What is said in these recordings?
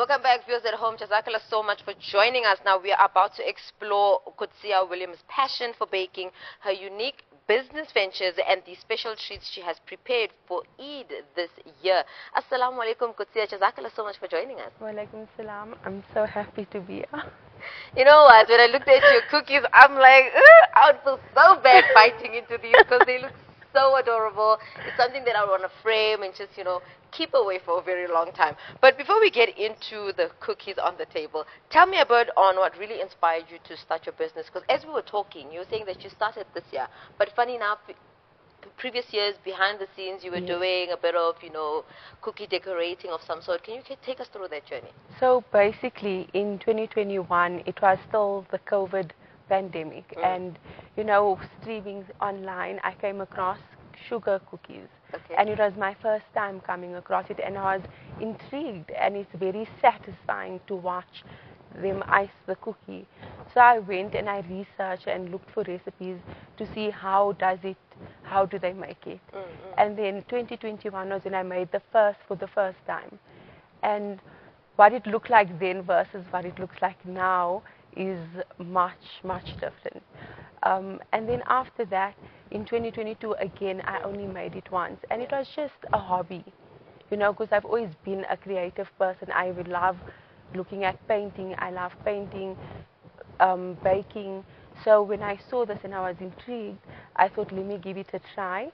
Welcome back, viewers at home. Jazakallah so much for joining us. Now we are about to explore Qudsiyyah Williams' passion for baking, her unique business ventures, and the special treats she has prepared for Eid this year. Assalamu alaikum, Qudsiyyah. Jazakallah so much for joining us. Wa alaikum salam. I'm so happy to be here. You know what? When I looked at your cookies, I'm like, I would feel so bad biting into these because they look so adorable. It's something that I want to frame and just, keep away for a very long time. But before we get into the cookies on the table, tell me a bit on what really inspired you to start your business. Because as we were talking, you were saying that you started this year. But funny enough, previous years, behind the scenes, you were doing a bit of, cookie decorating of some sort. Can you take us through that journey? So basically, in 2021, it was still the COVID pandemic. And, streaming online, I came across sugar cookies. Okay. And it was my first time coming across it, and I was intrigued, and it's very satisfying to watch them ice the cookie. So I went and I researched and looked for recipes to see how do they make it. And then 2021 was when I made for the first time. And what it looked like then versus what it looks like now is much, much different. And then after that, in 2022, again, I only made it once. And it was just a hobby, because I've always been a creative person. I would love looking at painting. I love painting, baking. So when I saw this and I was intrigued, I thought, let me give it a try.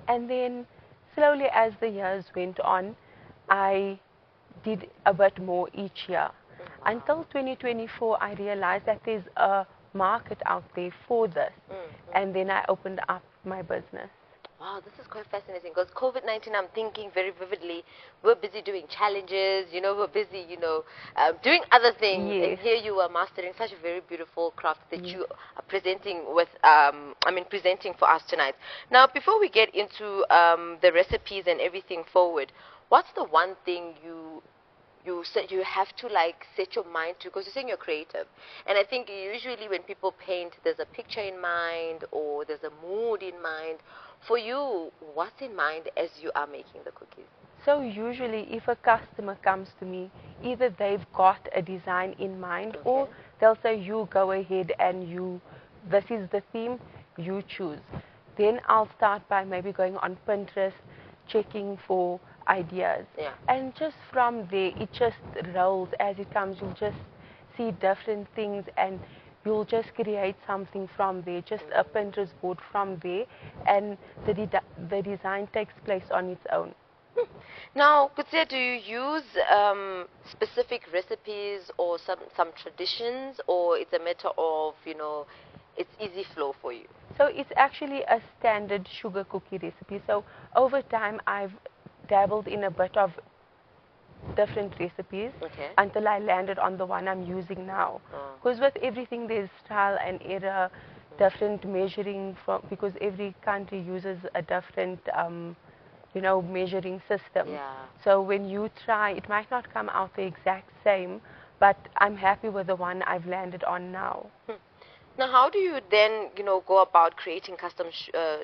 And then slowly as the years went on, I did a bit more each year. Until 2024, I realized that there's a market out there for this. And then I opened up my business. Wow, this is quite fascinating because COVID-19, I'm thinking very vividly, we're busy doing challenges, we're busy, doing other things. Yes. And here you are mastering such a very beautiful craft that you are presenting presenting for us tonight. Now, before we get into the recipes and everything forward, what's the one thing you said you have to set your mind to, because you're saying you're creative, and I think usually when people paint, there's a picture in mind or there's a mood in mind. For you, what's in mind as you are making the cookies? So usually if a customer comes to me, either they've got a design in mind, or they'll say, you go ahead and this is the theme, you choose. Then I'll start by maybe going on Pinterest, checking for ideas. And just from there, it just rolls as it comes. You'll just see different things and you'll just create something from there, just a Pinterest board from there, and the design takes place on its own. Now, Qudsiyyah, do you use specific recipes or some traditions, or it's a matter of, it's easy flow for you? So it's actually a standard sugar cookie recipe. So over time, I've dabbled in a bit of different recipes until I landed on the one I'm using now. Because with everything there's trial and error, different measuring because every country uses a different measuring system. So when you try, it might not come out the exact same, but I'm happy with the one I've landed on now. Now, how do you then, go about creating custom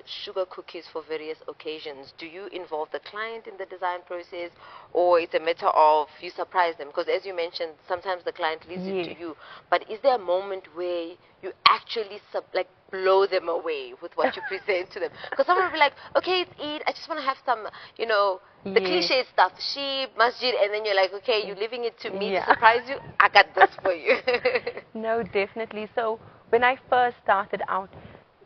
sugar cookies for various occasions? Do you involve the client in the design process, or it's a matter of you surprise them? Because as you mentioned, sometimes the client leaves it to you. But is there a moment where you actually blow them away with what you present to them? Because someone will be like, okay, it's Eid, I just want to have some, the cliche stuff, sheep, masjid, and then you're like, okay, you're leaving it to me to surprise you. I got this for you. No, definitely. So when I first started out,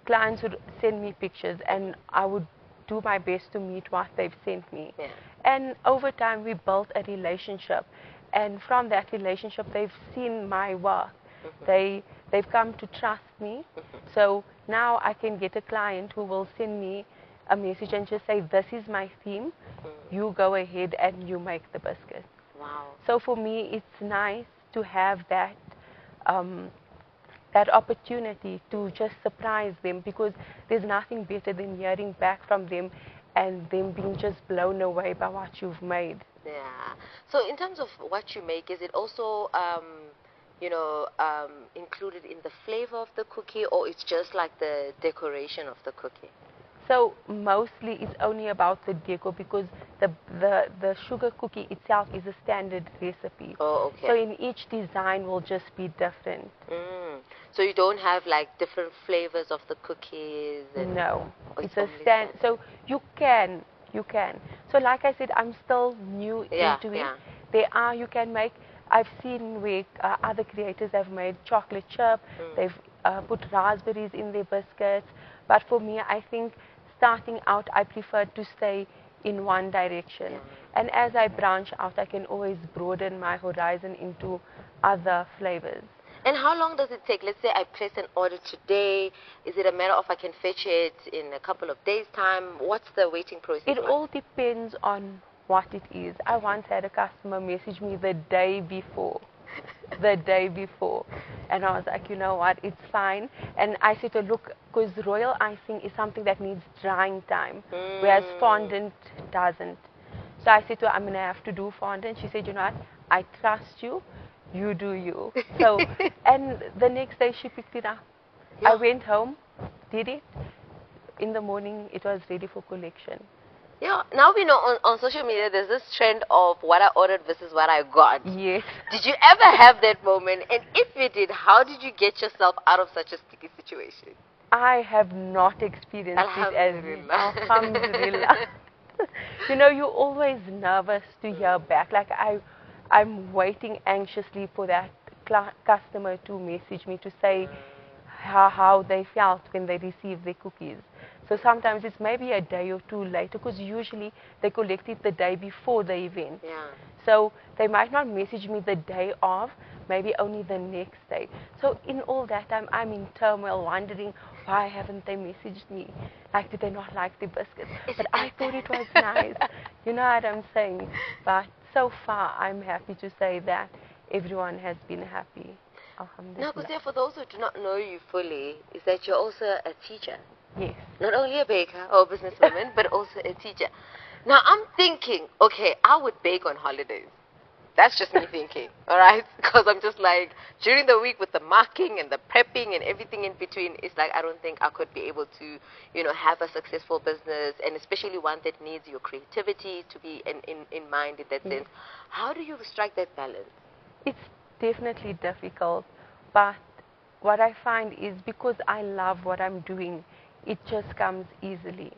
clients would send me pictures and I would do my best to meet what they've sent me. And over time, we built a relationship. And from that relationship, they've seen my work. They've come to trust me. So now I can get a client who will send me a message and just say, this is my theme. You go ahead and you make the biscuits. Wow. So for me, it's nice to have that opportunity to just surprise them, because there's nothing better than hearing back from them and them being just blown away by what you've made. Yeah. So in terms of what you make, is it also included in the flavor of the cookie, or it's just like the decoration of the cookie? So mostly it's only about the decor because the sugar cookie itself is a standard recipe. Oh, okay. So in each design will just be different. So you don't have like different flavors of the cookies? And No, oh, it's a only stand. standard. So you can. So like I said, I'm still new into it. You can make. I've seen where other creators have made chocolate chip. They've put raspberries in their biscuits. But for me, I think starting out, I prefer to stay in one direction. And as I branch out, I can always broaden my horizon into other flavors. And how long does it take? Let's say I place an order today. Is it a matter of I can fetch it in a couple of days' time? What's the waiting process It like? all depends on what it is. I once had a customer message me the day before. The day before. And I was like, you know what, it's fine. And I said to her, look, because royal icing is something that needs drying time, whereas fondant doesn't. So I said to her, I'm going to have to do fondant. She said, you know what, I trust you. You do you. So, and the next day she picked it up. I went home, did it. In the morning, it was ready for collection. Yeah, now we know on social media there's this trend of what I ordered versus what I got. Yes. Did you ever have that moment? And if you did, how did you get yourself out of such a sticky situation? I have not experienced it as Alhamdulillah. You know, you're always nervous to hear back. Like I'm waiting anxiously for that customer to message me to say how they felt when they received their cookies. So sometimes it's maybe a day or two later because usually they collect it the day before the event. So they might not message me the day of, maybe only the next day. So in all that time, I'm in turmoil, wondering why haven't they messaged me? Like, did they not like the biscuits? But I thought it was nice. You know what I'm saying? But so far, I'm happy to say that everyone has been happy. Alhamdulillah. Now, Qudsiyyah, for those who do not know you fully, is that you're also a teacher. Yes. Not only a baker or a businesswoman, but also a teacher. Now, I'm thinking, okay, I would bake on holidays. That's just me thinking, all right? Because I'm just like, during the week with the marking and the prepping and everything in between, it's like I don't think I could be able to, you know, have a successful business, and especially one that needs your creativity to be in mind in that sense. How do you strike that balance? It's definitely difficult, but what I find is because I love what I'm doing, it just comes easily.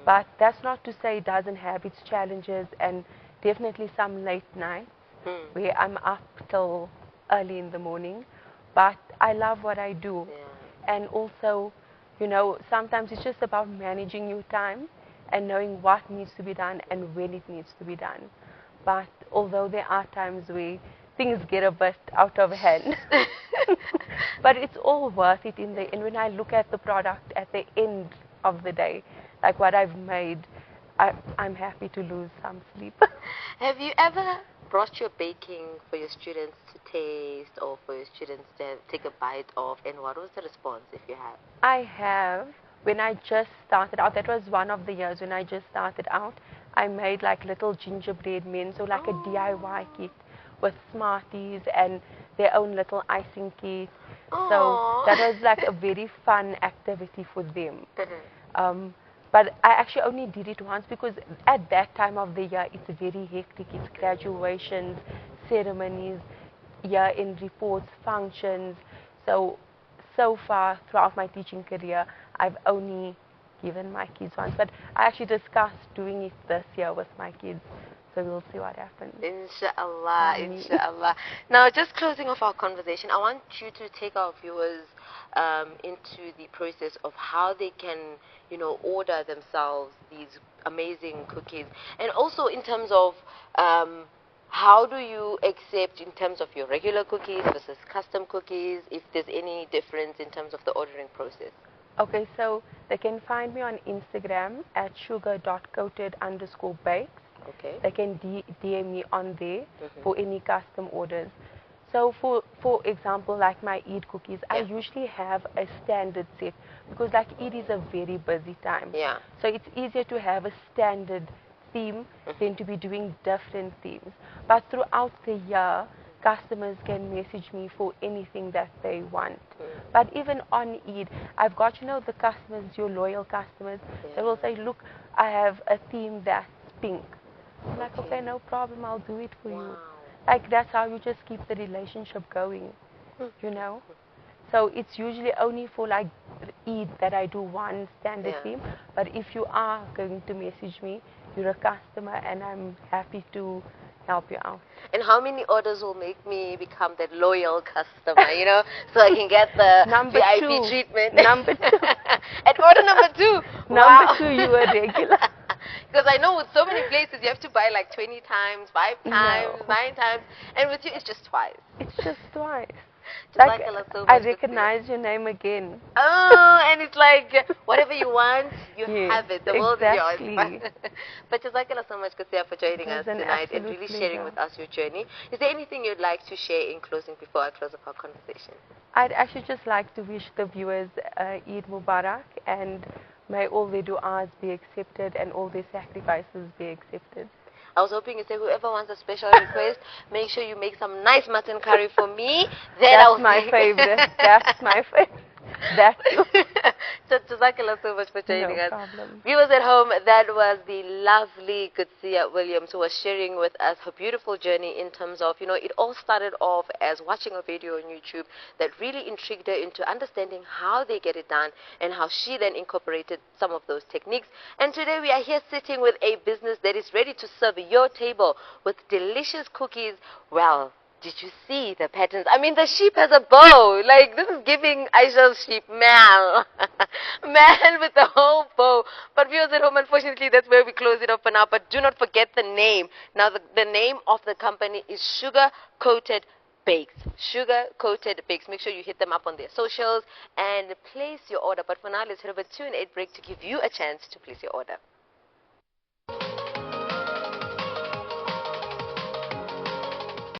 But that's not to say it doesn't have its challenges, and definitely some late nights where I'm up till early in the morning. But I love what I do. And also, you know, sometimes it's just about managing your time and knowing what needs to be done and when it needs to be done. But although there are times where things get a bit out of hand, but it's all worth it in the end. When I look at the product at the end of the day, like what I've made, I'm happy to lose some sleep. Have you ever brought your baking for your students to taste or for your students to take a bite of, and what was the response if you have? I have. When I just started out, that was one of the years when I just started out, I made like little gingerbread men, so like a DIY kit with Smarties and their own little icing kit. So that was like a very fun activity for them. But I actually only did it once because at that time of the year it's very hectic. It's graduations, ceremonies, year-end reports, functions. So far throughout my teaching career, I've only given my kids once. But I actually discussed doing it this year with my kids. So we'll see what happens. Inshallah, inshallah. Now, just closing off our conversation, I want you to take our viewers into the process of how they can, you know, order themselves these amazing cookies. And also in terms of how do you accept in terms of your regular cookies versus custom cookies, if there's any difference in terms of the ordering process? Okay, so they can find me on Instagram at sugar.coated_bakes. Okay. They can DM me on there for any custom orders. So for example, like my Eid cookies, I usually have a standard set because like Eid is a very busy time. So it's easier to have a standard theme than to be doing different themes. But throughout the year, customers can message me for anything that they want. But even on Eid, I've got, the customers, your loyal customers, they will say, look, I have a theme that's pink. I'm like, okay, no problem, I'll do it for you. Like, that's how you just keep the relationship going, you know. So it's usually only for like Eid that I do one standard theme. But if you are going to message me, you're a customer and I'm happy to help you out. And how many orders will make me become that loyal customer, so I can get the VIP treatment? Number 2. At order number 2. Number 2, you are regular. Because I know with so many places you have to buy like 20 times, 5 times, 9 times, and with you it's just twice. It's just twice. Like, so I recognize your name again. Oh, and it's like, whatever you want, you have it. The world is yours. But Jazakallah so much, Qudsiyyah, for joining us tonight and really sharing with us your journey. Is there anything you'd like to share in closing before I close up our conversation? I'd actually just like to wish the viewers Eid Mubarak, and may all their du'as be accepted and all their sacrifices be accepted. I was hoping you say whoever wants a special request, make sure you make some nice mutton curry for me. Then That's my favorite. That's my favorite. That's so Jazakallah so much for joining us. Problem. Viewers at home, that was the lovely Qudsiyyah Williams who was sharing with us her beautiful journey in terms of, it all started off as watching a video on YouTube that really intrigued her into understanding how they get it done and how she then incorporated some of those techniques. And today we are here sitting with a business that is ready to serve your table with delicious cookies. Well, did you see the patterns? I mean, the sheep has a bow. Like, this is giving Aisha's sheep man. Man with the whole bow. But viewers at home, unfortunately, that's where we close it up for now. But do not forget the name. Now, the name of the company is Sugar Coated Bakes. Sugar Coated Bakes. Make sure you hit them up on their socials and place your order. But for now, let's head over to an 8 break to give you a chance to place your order.